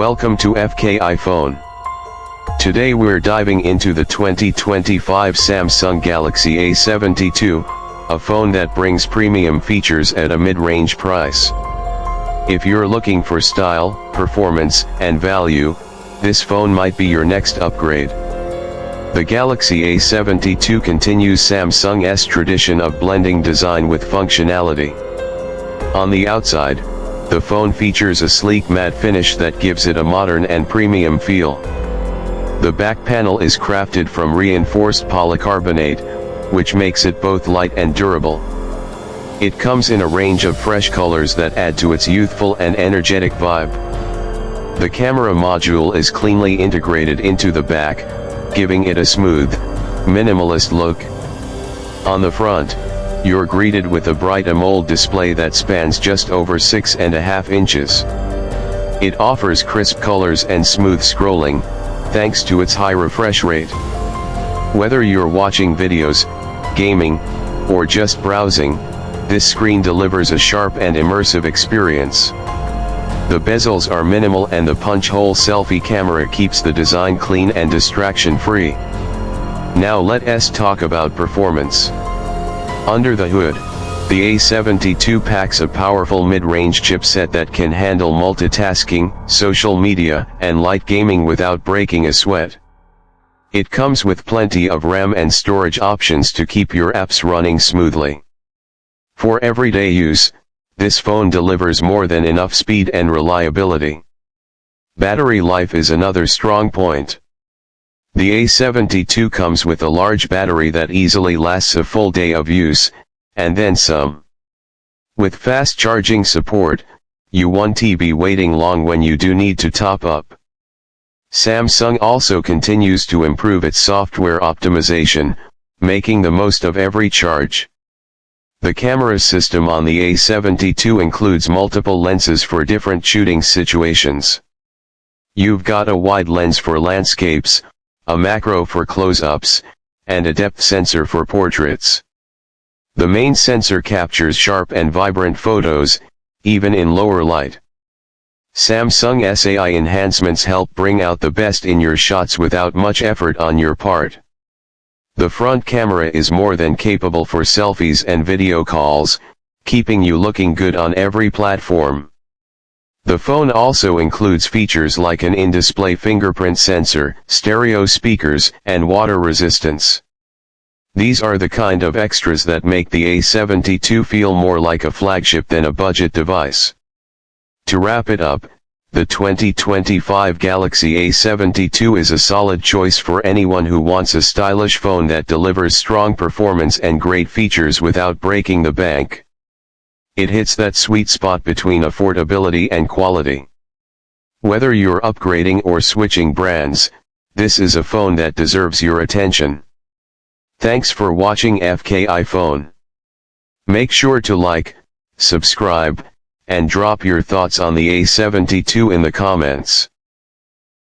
Welcome to FK iPhone. Today we're diving into the 2025 Samsung Galaxy A72, a phone that brings premium features at a mid-range price. If you're looking for style, performance, and value, this phone might be your next upgrade. The Galaxy A72 continues Samsung's tradition of blending design with functionality. On the outside, the phone features a sleek matte finish that gives it a modern and premium feel. The back panel is crafted from reinforced polycarbonate, which makes it both light and durable. It comes in a range of fresh colors that add to its youthful and energetic vibe. The camera module is cleanly integrated into the back, giving it a smooth, minimalist look. On the front, you're greeted with a bright AMOLED display that spans just over 6.5 inches. It offers crisp colors and smooth scrolling, thanks to its high refresh rate. Whether you're watching videos, gaming, or just browsing, this screen delivers a sharp and immersive experience. The bezels are minimal and the punch-hole selfie camera keeps the design clean and distraction-free. Now let's talk about performance. Under the hood, the A72 packs a powerful mid-range chipset that can handle multitasking, social media, and light gaming without breaking a sweat. It comes with plenty of RAM and storage options to keep your apps running smoothly. For everyday use, this phone delivers more than enough speed and reliability. Battery life is another strong point. The A72 comes with a large battery that easily lasts a full day of use, and then some. With fast charging support, you won't be waiting long when you do need to top up. Samsung also continues to improve its software optimization, making the most of every charge. The camera system on the A72 includes multiple lenses for different shooting situations. You've got a wide lens for landscapes, a macro for close-ups, and a depth sensor for portraits. The main sensor captures sharp and vibrant photos, even in lower light. Samsung's AI enhancements help bring out the best in your shots without much effort on your part. The front camera is more than capable for selfies and video calls, keeping you looking good on every platform. The phone also includes features like an in-display fingerprint sensor, stereo speakers, and water resistance. These are the kind of extras that make the A72 feel more like a flagship than a budget device. To wrap it up, the 2025 Galaxy A72 is a solid choice for anyone who wants a stylish phone that delivers strong performance and great features without breaking the bank. It hits that sweet spot between affordability and quality. Whether you're upgrading or switching brands, this is a phone that deserves your attention. Thanks for watching FK iPhone. Make sure to like, subscribe, and drop your thoughts on the A72 in the comments.